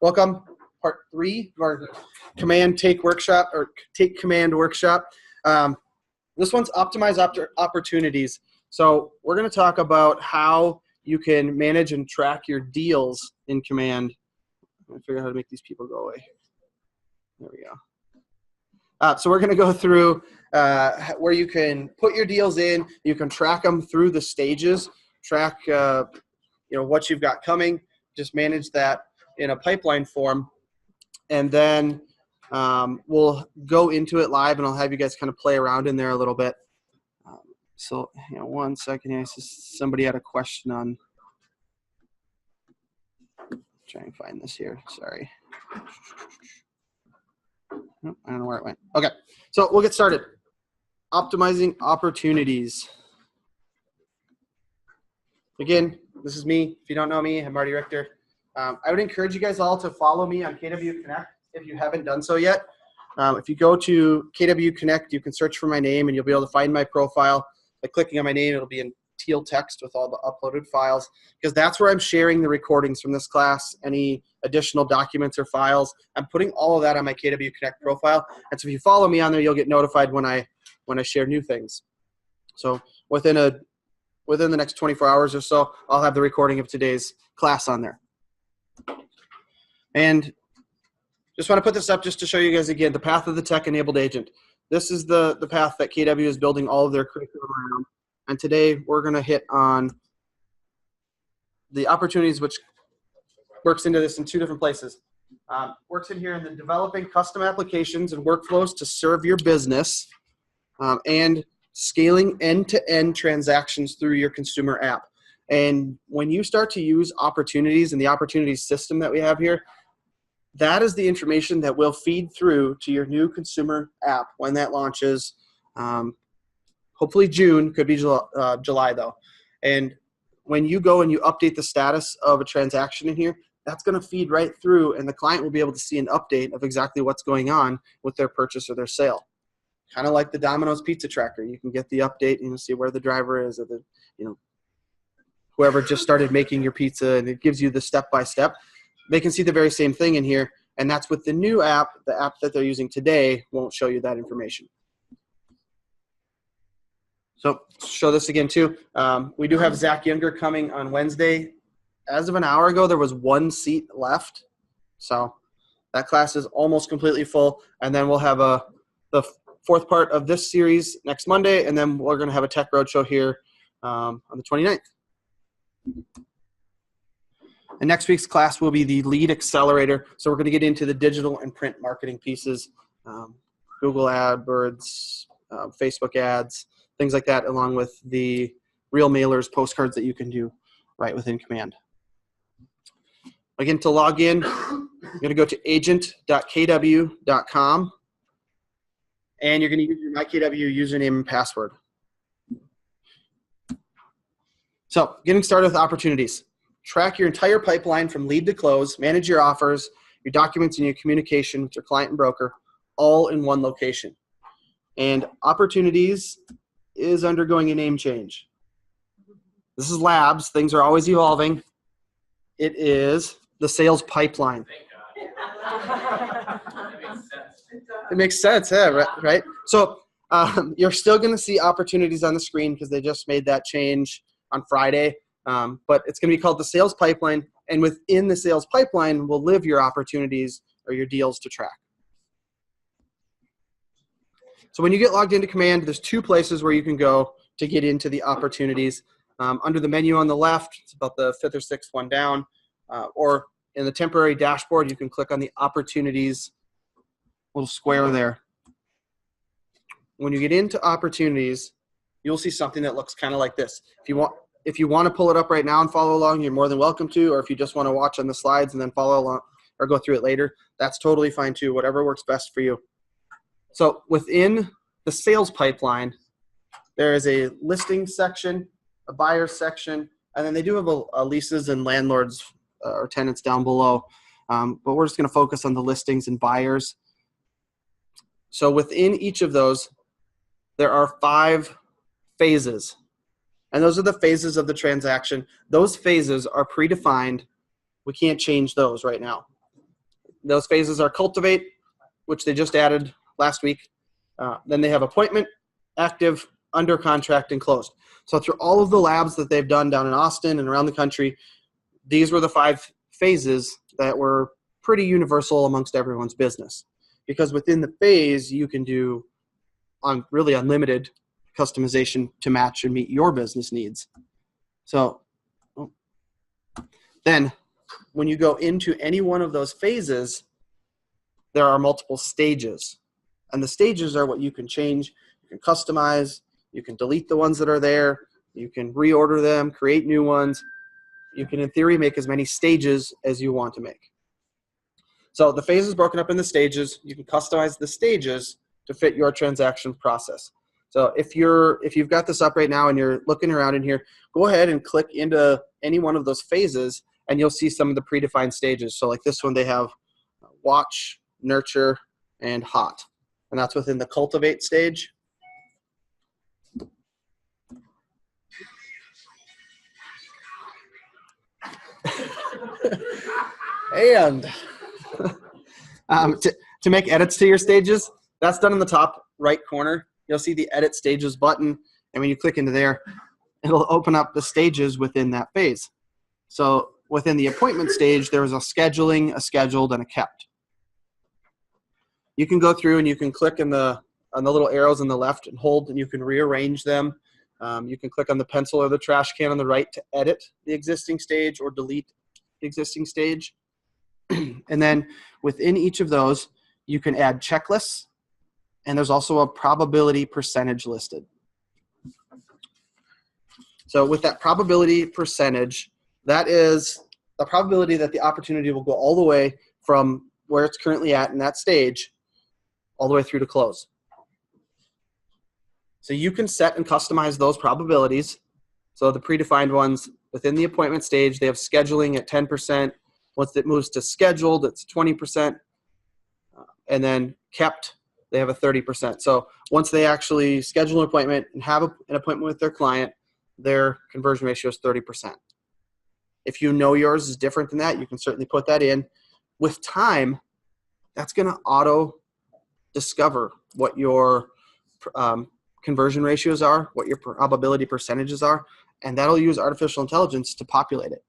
Welcome, part 3 of our Command Take workshop, or Take Command workshop. This one's optimize opportunities. So we're going to talk about how you can manage and track your deals in Command. I'm going to figure out how to make these people go away. There we go. So we're going to go through where you can put your deals in. You can track them through the stages, track what you've got coming, just manage that in a pipeline form, and then we'll go into it live, and I'll have you guys kind of play around in there a little bit. So, 1 second here. Somebody had a question on. Try and find this here. Sorry. Nope, I don't know where it went. Okay, so we'll get started. Optimizing opportunities. Again, this is me. If you don't know me, I'm Marty Richter. I would encourage you guys all to follow me on KW Connect if you haven't done so yet. If you go to KW Connect, you can search for my name and you'll be able to find my profile. By clicking on my name, it'll be in teal text with all the uploaded files, because that's where I'm sharing the recordings from this class, any additional documents or files. I'm putting all of that on my KW Connect profile. And so if you follow me on there, you'll get notified when I share new things. So within the next 24 hours or so, I'll have the recording of today's class on there. And just want to put this up just to show you guys again the path of the tech-enabled agent. This is the path that KW is building all of their curriculum around. And today we're going to hit on the opportunities, which works into this in 2 different places. Works in here in the developing custom applications and workflows to serve your business, and scaling end-to-end transactions through your consumer app. And when you start to use opportunities and the opportunities system that we have here, that is the information that will feed through to your new consumer app when that launches. Hopefully June, could be July though. And when you go and you update the status of a transaction in here, that's going to feed right through, and the client will be able to see an update of exactly what's going on with their purchase or their sale. Kind of like the Domino's pizza tracker. You can get the update and see where the driver is, or the, whoever just started making your pizza, and it gives you the step-by-step. They can see the very same thing in here, and that's with the new app. The app that they're using today won't show you that information. So show this again too. We do have Zach Younger coming on Wednesday. As of an hour ago, there was 1 seat left. So that class is almost completely full. And then we'll have the 4th part of this series next Monday, and then we're going to have a Tech Roadshow here on the 29th. And next week's class will be the Lead Accelerator. So we're going to get into the digital and print marketing pieces, Google AdWords, Facebook ads, things like that, along with the real mailers, postcards that you can do right within Command. Again, to log in, you're going to go to agent.kw.com, and you're going to use your MyKW username and password. So getting started with opportunities. Track your entire pipeline from lead to close, manage your offers, your documents, and your communication with your client and broker, all in one location. And opportunities is undergoing a name change. This is labs. Things are always evolving. It is the sales pipeline. It makes sense, yeah, right? So you're still going to see opportunities on the screen because they just made that change on Friday. But it's going to be called the sales pipeline, and within the sales pipeline will live your opportunities or your deals to track. So when you get logged into Command, there's 2 places where you can go to get into the opportunities. Under the menu on the left, it's about the 5th or 6th one down, or in the temporary dashboard, you can click on the opportunities little square there. When you get into opportunities, you'll see something that looks kind of like this. If you want to pull it up right now and follow along, you're more than welcome to, or if you just want to watch on the slides and then follow along or go through it later, that's totally fine too, whatever works best for you. So within the sales pipeline, there is a listing section, a buyer section, and then they do have a leases and landlords or tenants down below. But we're just going to focus on the listings and buyers. So within each of those, there are 5 phases. And those are the phases of the transaction. Those phases are predefined. We can't change those right now. those phases are cultivate, which they just added last week. Then they have appointment, active, under contract, and closed. So through all of the labs that they've done down in Austin and around the country, these were the 5 phases that were pretty universal amongst everyone's business. Because within the phase, you can do really unlimited customization to match and meet your business needs. So then when you go into any one of those phases, there are multiple stages. And the stages are what you can change, you can customize, you can delete the ones that are there, you can reorder them, create new ones. You can, in theory, make as many stages as you want to make. So the phase is broken up into stages. You can customize the stages to fit your transaction process. So if you've got this up right now and you're looking around in here, go ahead and click into any one of those phases and you'll see some of the predefined stages. So like this one, they have watch, nurture, and hot. And that's within the cultivate stage. And to make edits to your stages, that's done in the top right corner. You'll see the edit stages button. And when you click into there, it'll open up the stages within that phase. So within the appointment stage, there was a scheduling, a scheduled, and a kept. You can go through and you can click on the little arrows on the left and hold, and you can rearrange them. You can click on the pencil or the trash can on the right to edit the existing stage or delete the existing stage. And then within each of those, you can add checklists, and there's also a probability percentage listed. So with that probability percentage, that is the probability that the opportunity will go all the way from where it's currently at in that stage all the way through to close. So you can set and customize those probabilities. So the predefined ones within the appointment stage, they have scheduling at 10%. Once it moves to scheduled, it's 20%. And then kept, they have a 30%. So once they actually schedule an appointment and have an appointment with their client, their conversion ratio is 30%. If you know yours is different than that, you can certainly put that in. With time, that's going to auto discover what your conversion ratios are, what your probability percentages are, and that'll use artificial intelligence to populate it.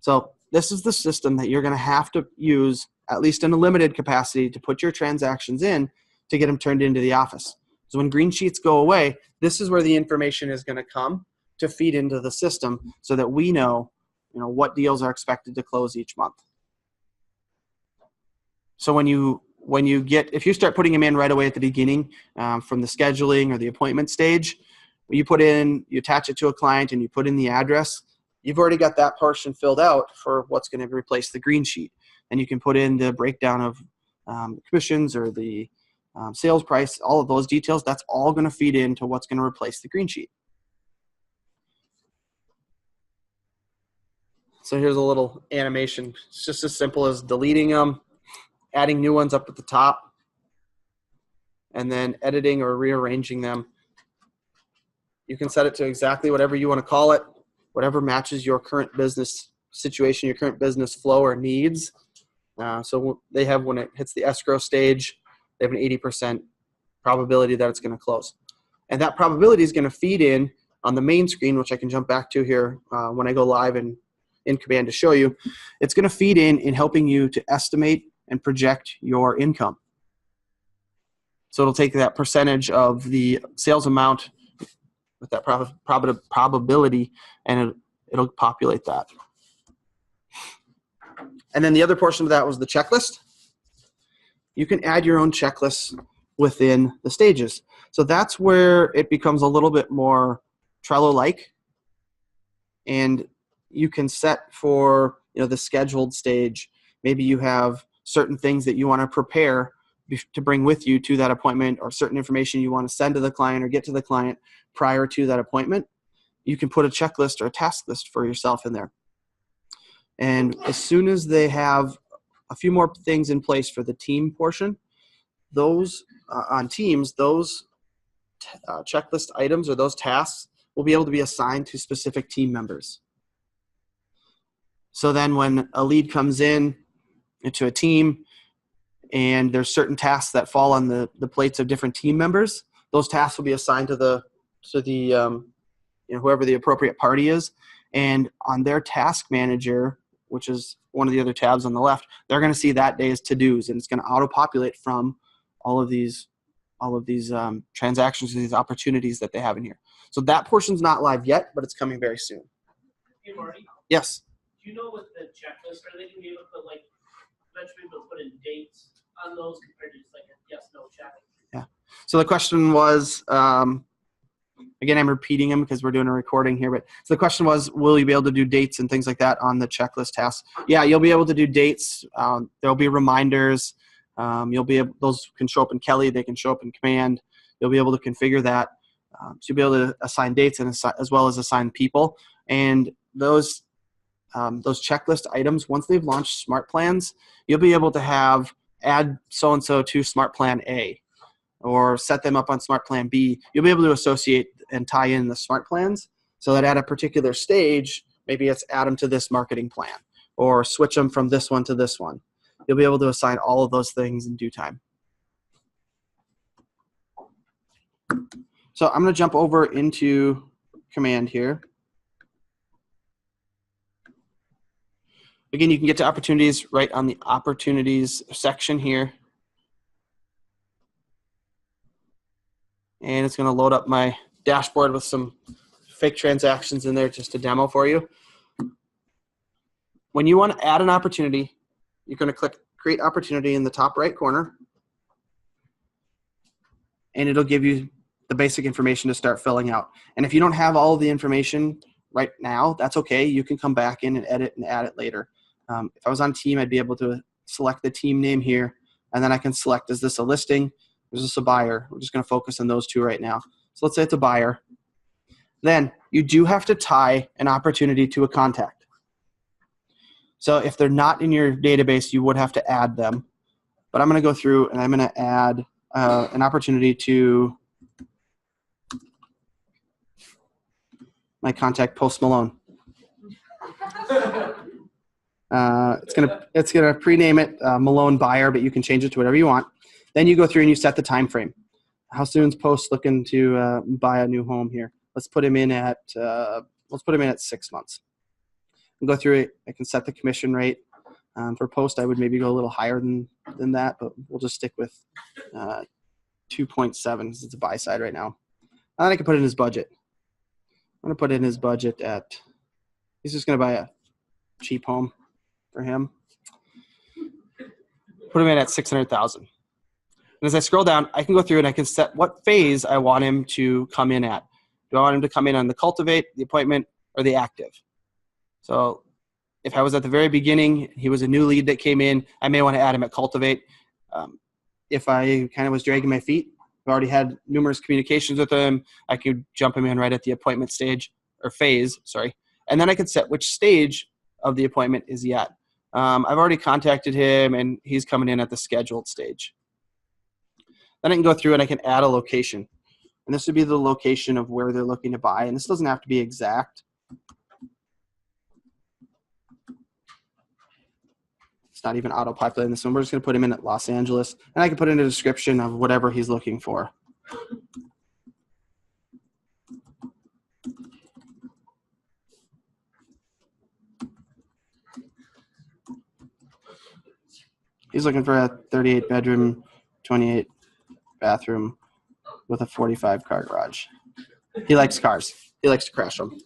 So this is the system that you're going to have to use, at least in a limited capacity, to put your transactions in to get them turned into the office. So when green sheets go away, this is where the information is going to come to feed into the system so that we know, what deals are expected to close each month. So if you start putting them in right away at the beginning from the scheduling or the appointment stage, you attach it to a client and you put in the address, you've already got that portion filled out for what's going to replace the green sheet. And you can put in the breakdown of commissions or the sales price, all of those details. That's all going to feed into what's going to replace the green sheet. So here's a little animation. It's just as simple as deleting them, adding new ones up at the top, and then editing or rearranging them. You can set it to exactly whatever you want to call it, whatever matches your current business situation, your current business flow or needs. So they have, when it hits the escrow stage, they have an 80% probability that it's going to close. And that probability is going to feed in on the main screen, which I can jump back to here when I go live and in Command to show you. It's going to feed in helping you to estimate and project your income. So it'll take that percentage of the sales amount with that probability, and it'll populate that. And then the other portion of that was the checklist. You can add your own checklists within the stages. So that's where it becomes a little bit more Trello-like, and you can set for the scheduled stage. Maybe you have certain things that you want to prepare to bring with you to that appointment, or certain information you want to send to the client or get to the client prior to that appointment. You can put a checklist or a task list for yourself in there. And as soon as they have a few more things in place for the team portion, those on Teams, those checklist items or those tasks will be able to be assigned to specific team members. So then when a lead comes in into a team, and there's certain tasks that fall on the plates of different team members. Those tasks will be assigned to the whoever the appropriate party is, and on their task manager, which is one of the other tabs on the left, they're going to see that day's to-dos, and it's going to auto-populate from all of these transactions, these opportunities that they have in here. So that portion's not live yet, but it's coming very soon. Hey, Marty. Yes. Do you know with the checklist, are they going to be able to eventually be able to put in dates on those compared to just like a yes/no check? Yeah. So the question was, again, I'm repeating them because we're doing a recording here, but so the question was, will you be able to do dates and things like that on the checklist tasks? Yeah, you'll be able to do dates. There'll be reminders. Those can show up in Kelly. They can show up in Command. You'll be able to configure that. So you'll be able to assign dates and as well as assign people. And those checklist items, once they've launched Smart Plans, you'll be able to add so-and-so to Smart Plan A or set them up on Smart Plan B. You'll be able to associate and tie in the Smart Plans so that at a particular stage, maybe it's add them to this marketing plan or switch them from this one to this one. You'll be able to assign all of those things in due time. So I'm going to jump over into Command here. Again, you can get to opportunities right on the opportunities section here. And it's going to load up my dashboard with some fake transactions in there just to demo for you. When you want to add an opportunity, you're going to click Create Opportunity in the top right corner. And it'll give you the basic information to start filling out. And if you don't have all of the information right now, that's okay. You can come back in and edit and add it later. If I was on team, I'd be able to select the team name here, and then I can select, is this a listing? Is this a buyer? We're just going to focus on those two right now. So let's say it's a buyer. Then you do have to tie an opportunity to a contact. So if they're not in your database, you would have to add them. But I'm going to go through and I'm going to add an opportunity to my contact, Post Malone. It's gonna prename it Malone Buyer, but you can change it to whatever you want. Then you go through and you set the time frame. How soon's Post looking to buy a new home here? Let's put him in at 6 months. And go through it. I can set the commission rate. For Post, I would maybe go a little higher than that, but we'll just stick with 2.7 since it's a buy side right now. And then I can put in his budget. I'm gonna put in his budget at. He's just gonna buy a cheap home for him. Put him in at 600,000. And as I scroll down, I can go through and I can set what phase I want him to come in at. Do I want him to come in on the cultivate, the appointment, or the active? So if I was at the very beginning, he was a new lead that came in, I may want to add him at cultivate. If I kind of was dragging my feet, I've already had numerous communications with him, I could jump him in right at the appointment stage, or phase, sorry. And then I could set which stage of the appointment is he at. I've already contacted him and he's coming in at the scheduled stage. Then I can go through and I can add a location. And this would be the location of where they're looking to buy. And this doesn't have to be exact. It's not even auto-populating this one. We're just going to put him in at Los Angeles. And I can put in a description of whatever he's looking for. He's looking for a 38 bedroom, 28 bathroom with a 45 car garage. He likes cars. He likes to crash them.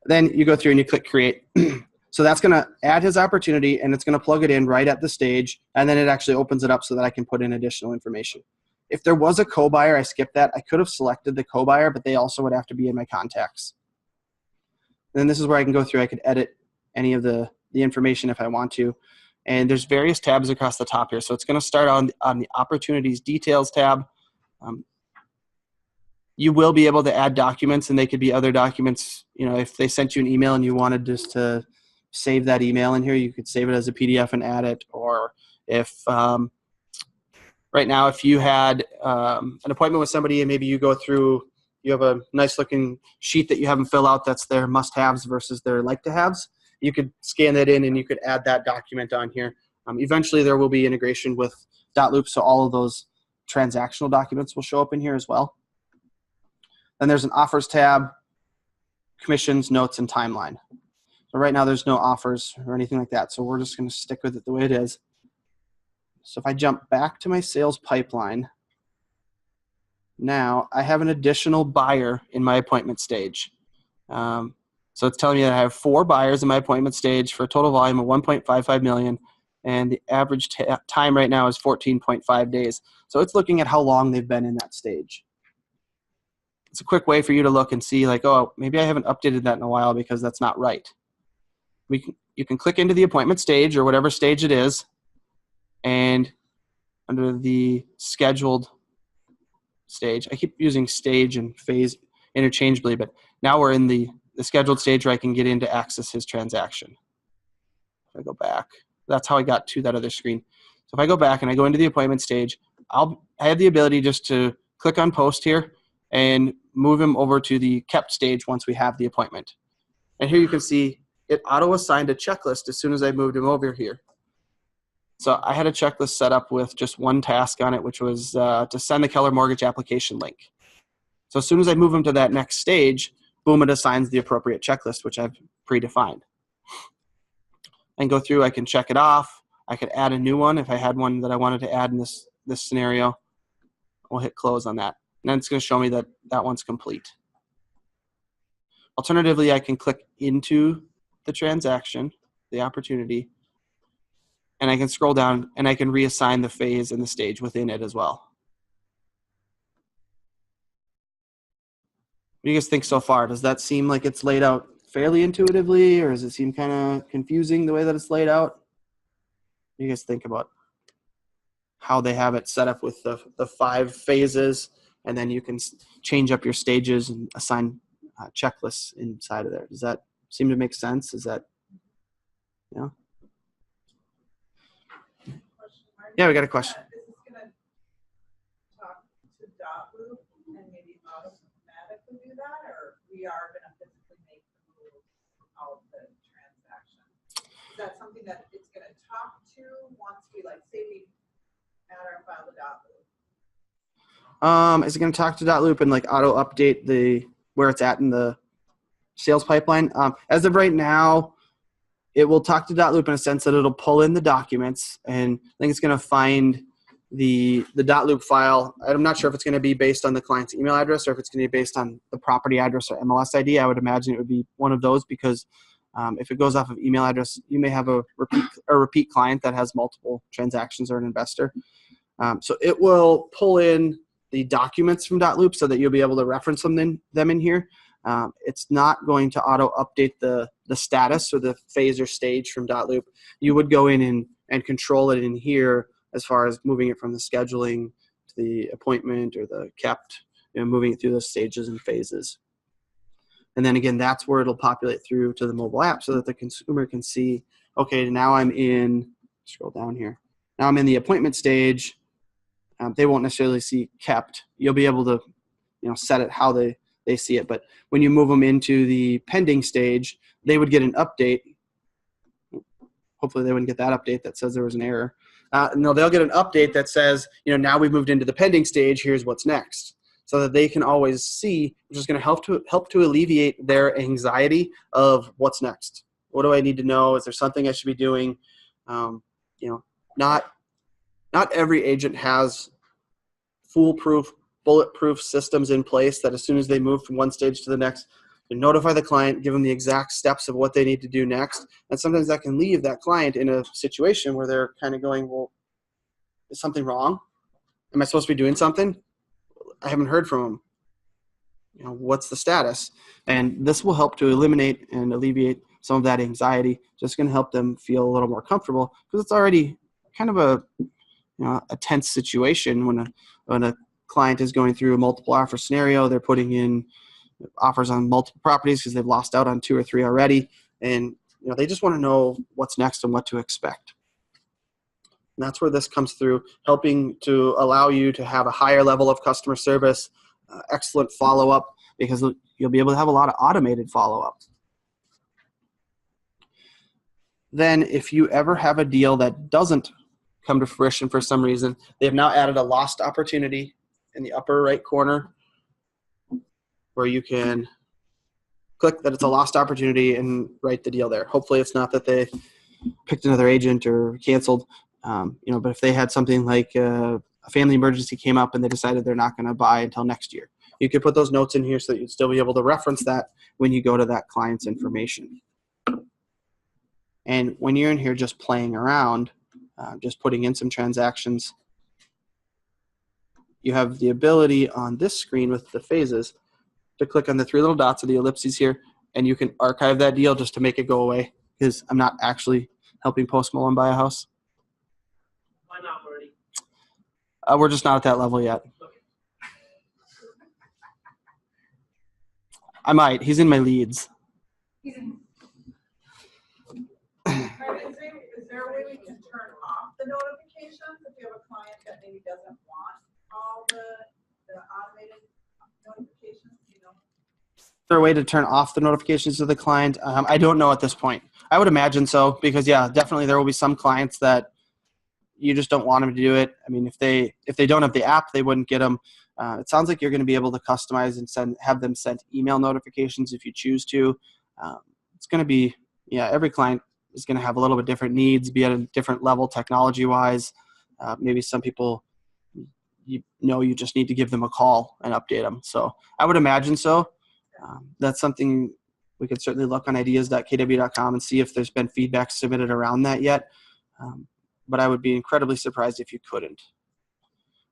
Then you go through and you click create. So that's going to add his opportunity and it's going to plug it in right at the stage. And then it actually opens it up so that I can put in additional information. If there was a co-buyer, I skipped that. I could have selected the co-buyer, but they also would have to be in my contacts. And then this is where I can go through. I could edit any of the information if I want to. And there's various tabs across the top here. So it's going to start on the Opportunities Details tab. You will be able to add documents, and they could be other documents. You know, if they sent you an email and you wanted just to save that email in here, you could save it as a PDF and add it. Or if right now, if you had an appointment with somebody and maybe you go through, you have a nice looking sheet that you have them fill out that's their must-haves versus their like-to-haves, you could scan that in and you could add that document on here. Eventually, there will be integration with .loop, so all of those transactional documents will show up in here as well. Then there's an offers tab, commissions, notes, and timeline. So right now there's no offers or anything like that, so we're just going to stick with it the way it is. So if I jump back to my sales pipeline, now I have an additional buyer in my appointment stage. So it's telling me that I have 4 buyers in my appointment stage for a total volume of 1.55 million, and the average time right now is 14.5 days. So it's looking at how long they've been in that stage. It's a quick way for you to look and see, like, oh, maybe I haven't updated that in a while because that's not right. You can click into the appointment stage or whatever stage it is, and under the scheduled stage, I keep using stage and phase interchangeably, but now we're in the scheduled stage where I can get in to access his transaction. If I go back, that's how I got to that other screen. So if I go back and I go into the appointment stage, I have the ability just to click on post here and move him over to the kept stage once we have the appointment. And here you can see it auto-assigned a checklist as soon as I moved him over here. So I had a checklist set up with just one task on it, which was to send the Keller Mortgage application link. So as soon as I move him to that next stage, boom, it assigns the appropriate checklist, which I've predefined. I can go through, I can check it off. I could add a new one if I had one that I wanted to add in this scenario. We'll hit close on that. And then it's going to show me that that one's complete. Alternatively, I can click into the transaction, the opportunity, and I can scroll down and I can reassign the phase and the stage within it as well. What do you guys think so far? Does that seem like it's laid out fairly intuitively, or does it seem kind of confusing the way that it's laid out? What do you guys think about how they have it set up with the 5 phases, and then you can change up your stages and assign checklists inside of there? Does that seem to make sense? Is that, yeah? Yeah, we got a question. Is this going to talk to .loop and maybe automatically do that, or we are going to physically make the move out of the transaction? Is that something that it's going to talk to once we, like, say we add our file to .loop? Is it going to talk to .loop and like auto update where it's at in the sales pipeline? As of right now, it will talk to .loop in a sense that it'll pull in the documents, and I think it's going to find the .loop file. I'm not sure if it's going to be based on the client's email address or if it's going to be based on the property address or MLS ID. I would imagine it would be one of those, because if it goes off of email address, you may have a repeat client that has multiple transactions or an investor. So it will pull in the documents from .loop so that you'll be able to reference them in here. It's not going to auto update the status or the phase or stage from .loop. You would go in and control it in here as far as moving it from the scheduling to the appointment or the kept, moving it through those stages and phases. And then again, that's where it'll populate through to the mobile app so that the consumer can see, okay, now I'm in, scroll down here. Now I'm in the appointment stage. They won't necessarily see kept. You'll be able to, set it how they see it. But when you move them into the pending stage, they would get an update. Hopefully they wouldn't get that update that says there was an error. No, they'll get an update that says, now we've moved into the pending stage, here's what's next. So that they can always see, which is going to help to alleviate their anxiety of what's next. What do I need to know? Is there something I should be doing? Not every agent has foolproof, bulletproof systems in place that as soon as they move from one stage to the next, you notify the client, give them the exact steps of what they need to do next. And sometimes that can leave that client in a situation where they're kind of going, well, is something wrong? Am I supposed to be doing something? I haven't heard from them. What's the status? And this will help to eliminate and alleviate some of that anxiety. Just going to help them feel a little more comfortable, because it's already kind of a tense situation when a client is going through a multiple offer scenario. They're putting in offers on multiple properties because they've lost out on 2 or 3 already, and they just want to know what's next and what to expect. And that's where this comes through, helping to allow you to have a higher level of customer service, excellent follow-up, because you'll be able to have a lot of automated follow-up. then if you ever have a deal that doesn't come to fruition for some reason, they have now added a lost opportunity in the upper right corner where you can click that it's a lost opportunity and write the deal there. Hopefully it's not that they picked another agent or canceled, but if they had something like a family emergency came up and they decided they're not going to buy until next year, you could put those notes in here so that you'd still be able to reference that when you go to that client's information. And when you're in here just playing around, just putting in some transactions, you have the ability on this screen with the phases to click on the three little dots of the ellipses here, and you can archive that deal just to make it go away, because I'm not actually helping Post Malone buy a house. Why not, Marty? We're just not at that level yet. Okay. I might. He's in my leads. Is there a way we can turn off the notifications if you have a client that maybe doesn't want all the automated notifications, you know? Is there a way to turn off the notifications to the client? I don't know at this point. I would imagine so, because yeah, definitely there will be some clients that you just don't want them to do it. I mean, if they don't have the app, they wouldn't get them. It sounds like you're going to be able to customize and have them send email notifications if you choose to. It's going to be, every client is going to have a little bit different needs, be at a different level technology-wise. Maybe some people, you just need to give them a call and update them. So I would imagine so. That's something we could certainly look on ideas.kw.com and see if there's been feedback submitted around that yet. But I would be incredibly surprised if you couldn't,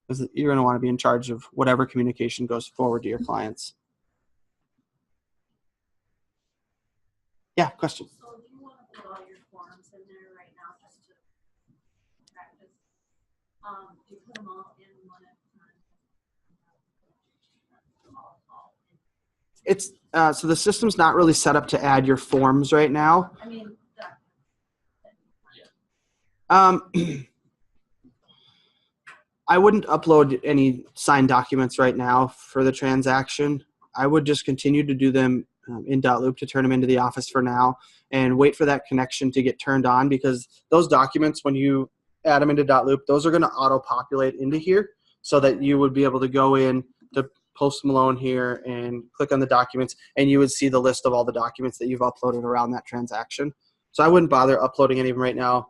because you're going to want to be in charge of whatever communication goes forward to your clients. Yeah, question. So if you want to put all your forms in there right now just to practice, do you put them all in one at a time? It's so the system's not really set up to add your forms right now. I mean, that. I wouldn't upload any signed documents right now for the transaction. I would just continue to do them in .loop to turn them into the office for now and wait for that connection to get turned on, because those documents, when you add them into .loop, those are going to auto-populate into here so that you would be able to go in to Post Malone here and click on the documents, and you would see the list of all the documents that you've uploaded around that transaction. So I wouldn't bother uploading any of them right now.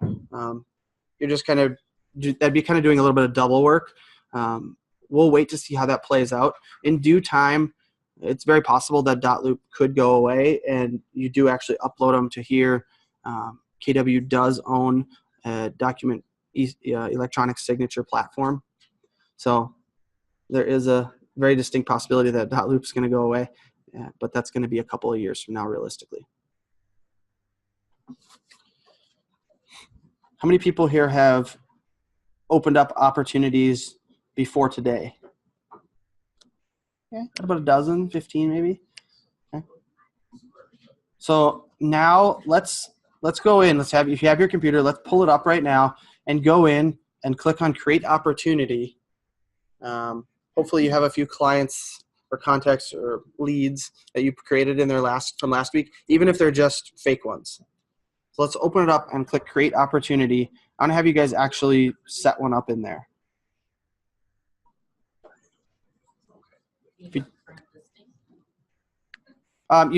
You're just that'd be kind of doing a little bit of double work. We'll wait to see how that plays out. In due time, it's very possible that .loop could go away and you do actually upload them to here. KW does own a document electronic signature platform. So there is a very distinct possibility that .loop is going to go away, but that's going to be a couple of years from now, realistically. How many people here have opened up opportunities before today? Okay, about a dozen, 15 maybe. Okay. So now let's go in. If you have your computer, let's pull it up right now and go in and click on Create Opportunity. Hopefully you have a few clients or contacts or leads that you created in from last week, even if they're just fake ones. So let's open it up and click Create Opportunity. I want to have you guys actually set one up in there. You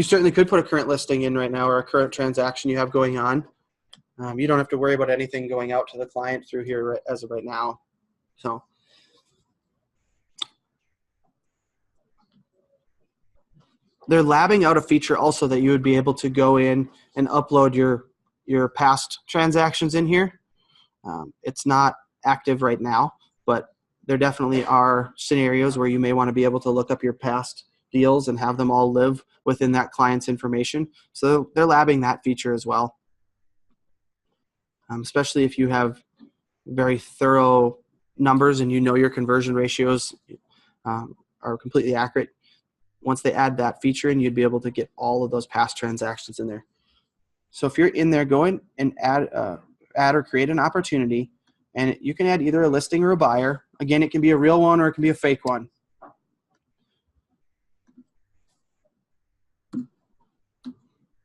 certainly could put a current listing in right now or a current transaction you have going on. You don't have to worry about anything going out to the client through here as of right now. So they're labbing out a feature also that you would be able to go in and upload your past transactions in here. It's not active right now, but there definitely are scenarios where you may want to be able to look up your past deals and have them all live within that client's information. So they're labbing that feature as well. Especially if you have very thorough numbers and you know your conversion ratios are completely accurate. Once they add that feature in, you'd be able to get all of those past transactions in there. So if you're in there, go in and add or create an opportunity, and you can add either a listing or a buyer. Again, it can be a real one or it can be a fake one.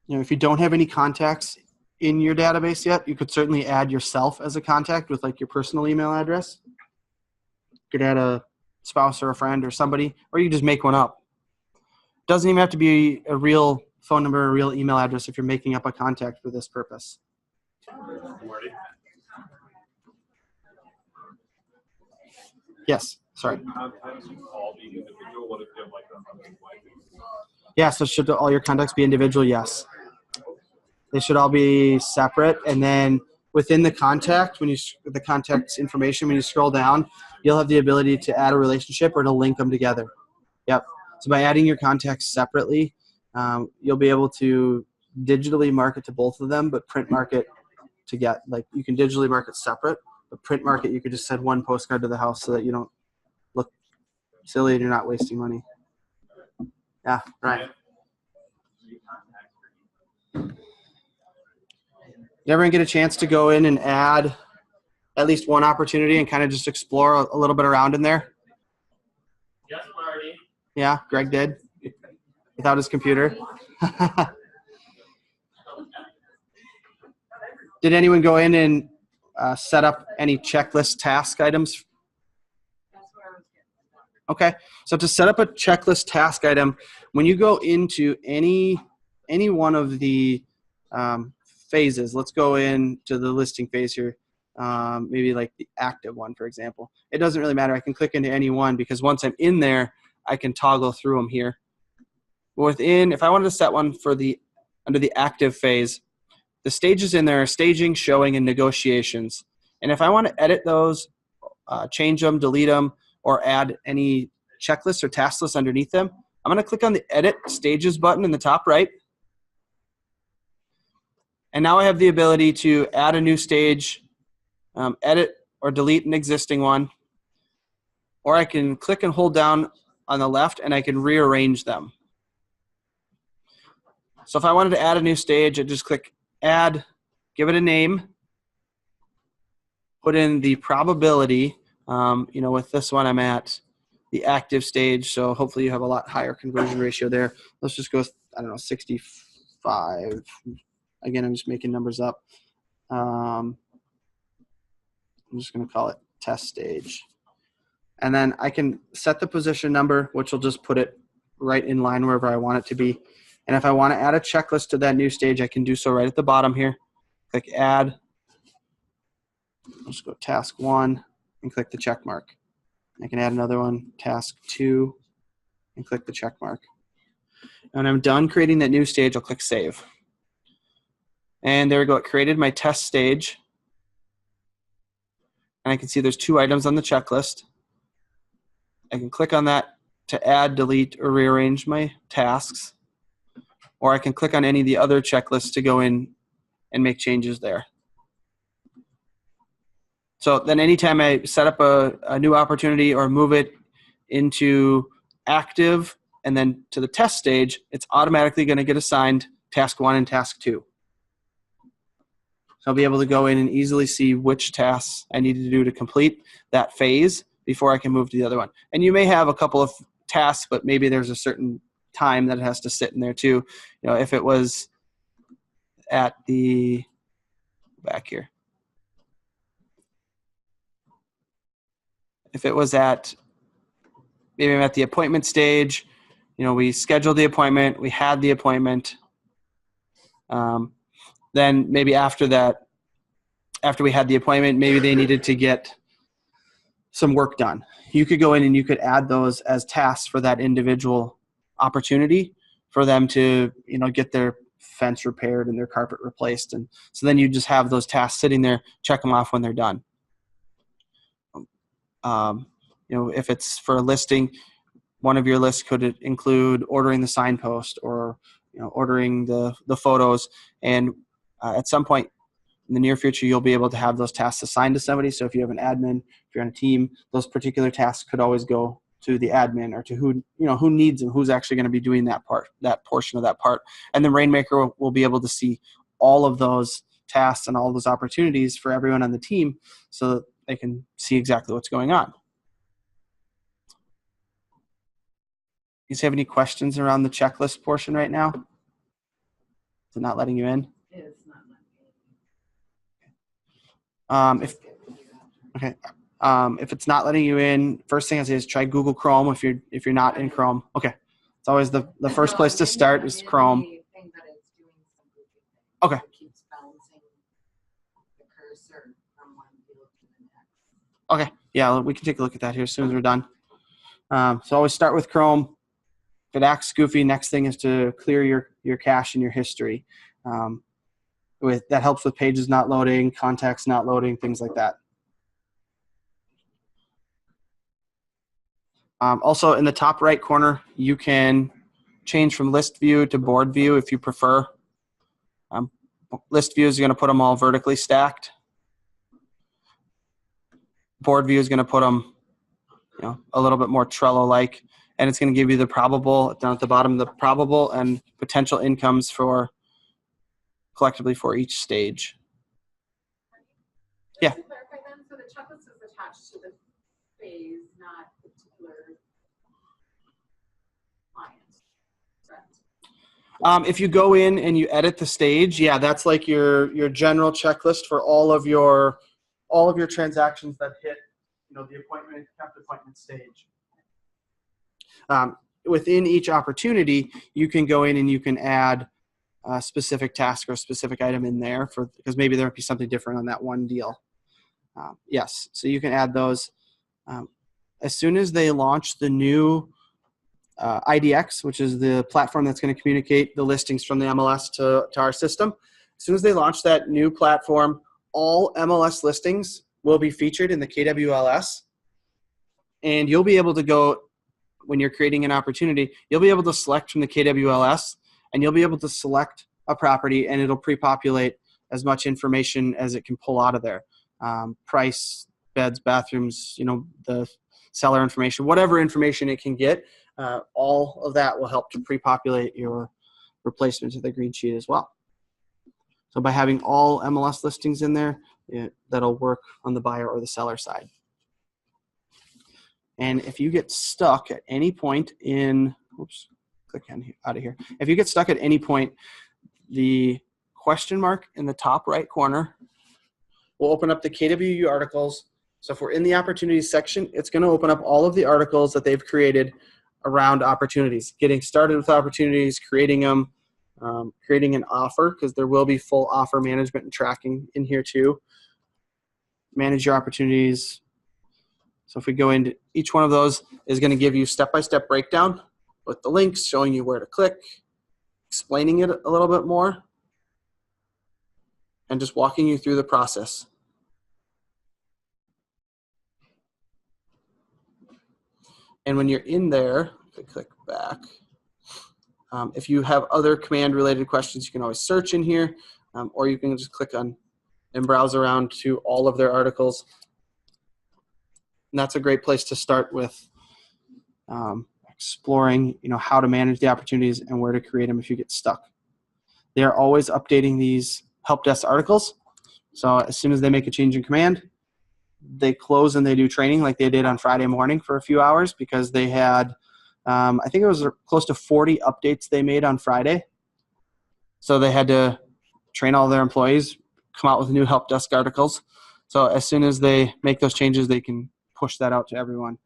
If you don't have any contacts in your database yet, you could certainly add yourself as a contact with like your personal email address. You could add a spouse or a friend or somebody, or you just make one up. Doesn't even have to be a real phone number or a real email address if you're making up a contact for this purpose. Marty? Yes, sorry. Contacts should all be individual. What if you have like a husband, wife? Yeah, so should all your contacts be individual? Yes. They should all be separate. And then within the contact, the contact's information, when you scroll down, you'll have the ability to add a relationship or to link them together. Yep. So by adding your contacts separately, you'll be able to digitally market to both of them, but print market to get, like, you can digitally market separate, but print market, you could just send one postcard to the house so that you don't look silly and you're not wasting money. Yeah, right. You ever get a chance to go in and add at least one opportunity and kind of just explore a little bit around in there? Yes, Marty. Yeah, Greg did without his computer. Did anyone go in and set up any checklist task items? That's where I was getting. Okay, so to set up a checklist task item, when you go into any one of the phases, let's go into the listing phase here, maybe like the active one, for example. It doesn't really matter. I can click into any one because once I'm in there, I can toggle through them here. If I wanted to set one for under the active phase, the stages in there are staging, showing, and negotiations. And if I want to edit those, change them, delete them, or add any checklists or task lists underneath them, I'm going to click on the Edit Stages button in the top right. And now I have the ability to add a new stage, edit or delete an existing one, or I can click and hold down on the left and I can rearrange them. So if I wanted to add a new stage, I just click Add, give it a name, put in the probability. With this one, I'm at the active stage, so hopefully you have a lot higher conversion ratio there. Let's just go, 65. Again, I'm just making numbers up. I'm just going to call it test stage. And then I can set the position number, which will just put it right in line wherever I want it to be. And if I want to add a checklist to that new stage, I can do so right at the bottom here. Click Add. I'll just go Task 1 and click the check mark. I can add another one, Task 2, and click the check mark. And when I'm done creating that new stage, I'll click Save. And there we go. It created my test stage. And I can see there's 2 items on the checklist. I can click on that to add, delete, or rearrange my tasks. Or I can click on any of the other checklists to go in and make changes there. So then anytime I set up a new opportunity or move it into active and then to the test stage, it's automatically going to get assigned task 1 and task 2. So I'll be able to go in and easily see which tasks I need to do to complete that phase before I can move to the other one. And you may have a couple of tasks, but maybe there's a certain time that it has to sit in there too. If it was at the back here. If it was maybe I'm at the appointment stage, we scheduled the appointment, we had the appointment. Then maybe after we had the appointment, maybe they needed to get some work done. You could go in and you could add those as tasks for that individual opportunity for them to, get their fence repaired and their carpet replaced. And so then you just have those tasks sitting there, check them off when they're done. If it's for a listing, one of your lists could include ordering the signpost or, ordering the photos. And at some point in the near future, you'll be able to have those tasks assigned to somebody. So if you have an admin, if you're on a team, those particular tasks could always go to the admin or to who needs them, who's actually going to be doing that portion of that part. And then Rainmaker will be able to see all of those tasks and all those opportunities for everyone on the team so that they can see exactly what's going on. You guys have any questions around the checklist portion right now? Is it not letting you in? It's not letting me. If it's not letting you in, first thing I say is try Google Chrome if you're not in Chrome. Okay. It's always the first place to start is Chrome. Okay. It keeps bouncing the cursor from one field to the next. Okay. Yeah, we can take a look at that here as soon as we're done. So always start with Chrome. If it acts goofy, next thing is to clear your cache and your history. That helps with pages not loading, contacts not loading, things like that. Also, in the top right corner, you can change from list view to board view if you prefer. List view is going to put them all vertically stacked. Board view is going to put them, a little bit more Trello-like, and it's going to give you the probable down at the bottom, the probable and potential incomes for collectively for each stage. Yeah. Just to clarify then, so the checklist is attached to the phase, not particular clients, correct? If you go in and you edit the stage, yeah, that's like your general checklist for all of your transactions that hit, the kept appointment stage. Within each opportunity, you can go in and you can add a specific task or a specific item in there because maybe there might be something different on that one deal. Yes, so you can add those. As soon as they launch the new IDX, which is the platform that's going to communicate the listings from the MLS to our system, as soon as they launch that new platform, all MLS listings will be featured in the KWLS, and you'll be able to go, when you're creating an opportunity, you'll be able to select from the KWLS, and you'll be able to select a property, and it'll pre-populate as much information as it can pull out of there. Price, beds, bathrooms, the seller information, whatever information it can get, all of that will help to pre-populate your replacement to the green sheet as well. So by having all MLS listings in there, that'll work on the buyer or the seller side. And if you get stuck at any point in, click out of here. If you get stuck at any point, the question mark in the top right corner will open up the KWU articles. So if we're in the opportunities section, it's going to open up all of the articles that they've created around opportunities, getting started with opportunities, creating them, creating an offer, because there will be full offer management and tracking in here too. Manage your opportunities. So if we go into each one of those, is going to give you step-by-step breakdown with the links, showing you where to click, explaining it a little bit more, and just walking you through the process. And when you're in there, click back. If you have other command-related questions, you can always search in here, or you can just click on and browse around to all of their articles. And that's a great place to start with exploring, how to manage the opportunities and where to create them if you get stuck. They are always updating these help desk articles. So as soon as they make a change in command, they close and they do training like they did on Friday morning for a few hours, because they had, I think it was close to 40 updates they made on Friday. So they had to train all their employees, come out with new help desk articles. So as soon as they make those changes, they can push that out to everyone.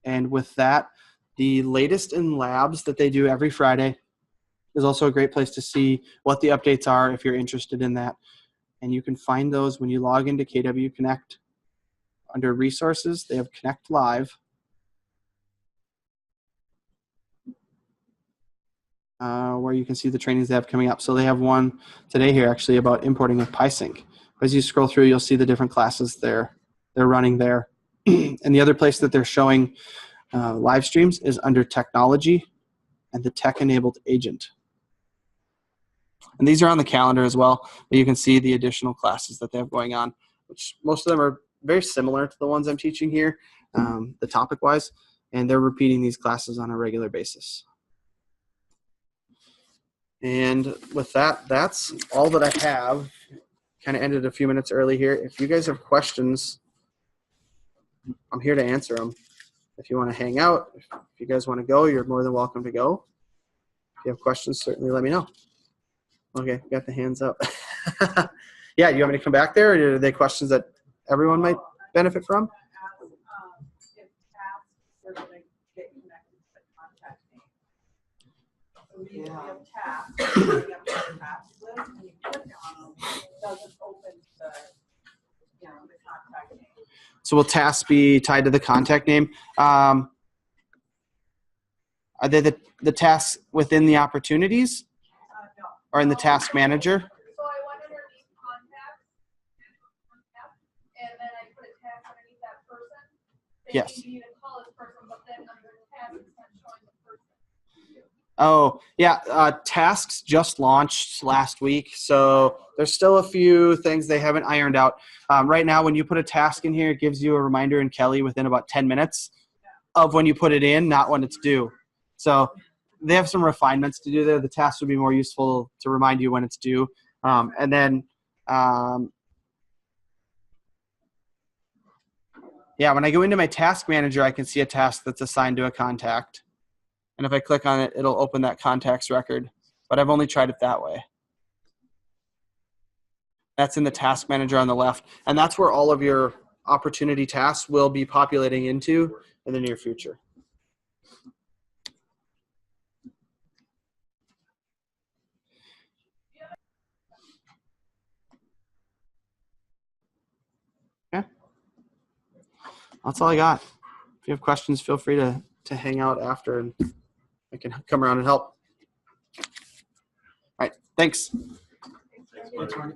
And with that, the latest in labs that they do every Friday is also a great place to see what the updates are if you're interested in that. And you can find those when you log into KW Connect. Under resources, they have Connect Live. Where you can see the trainings they have coming up. So they have one today here actually about importing with PySync. As you scroll through, you'll see the different classes they're running there. And the other place that they're showing live streams is under Technology and the Tech-Enabled Agent. And these are on the calendar as well, but you can see the additional classes that they have going on, which most of them are very similar to the ones I'm teaching here, the topic-wise, and they're repeating these classes on a regular basis. And with that, that's all that I have. Kind of ended a few minutes early here. If you guys have questions, I'm here to answer them. If you want to hang out, if you guys want to go, you're more than welcome to go. If you have questions, certainly let me know. Okay, got the hands up. Yeah, you want me to come back there, or are they questions that everyone might benefit from? Ask, if tasks are gonna get connected to the contact name. So we have tasks, we have the task list, and you click on them, it doesn't open the, the contact name. So will tasks be tied to the contact name? Are they the tasks within the opportunities No. or in the task manager? So I went underneath contacts, and then I put a tag underneath that person. Yes. Thinking you need to call this person, but then under the tag, it's not showing the person. Oh, yeah. Tasks just launched last week, so there's still a few things they haven't ironed out. Right now, when you put a task in here, it gives you a reminder in Kelly within about 10 minutes of when you put it in, not when it's due. So they have some refinements to do there. The task would be more useful to remind you when it's due. And then, yeah, when I go into my task manager, I can see a task that's assigned to a contact. And if I click on it, it'll open that contacts record. But I've only tried it that way. That's in the task manager on the left. And that's where all of your opportunity tasks will be populating into in the near future. Okay. That's all I got. If you have questions, feel free to hang out after and I can come around and help. All right. Thanks. Thanks, Marty.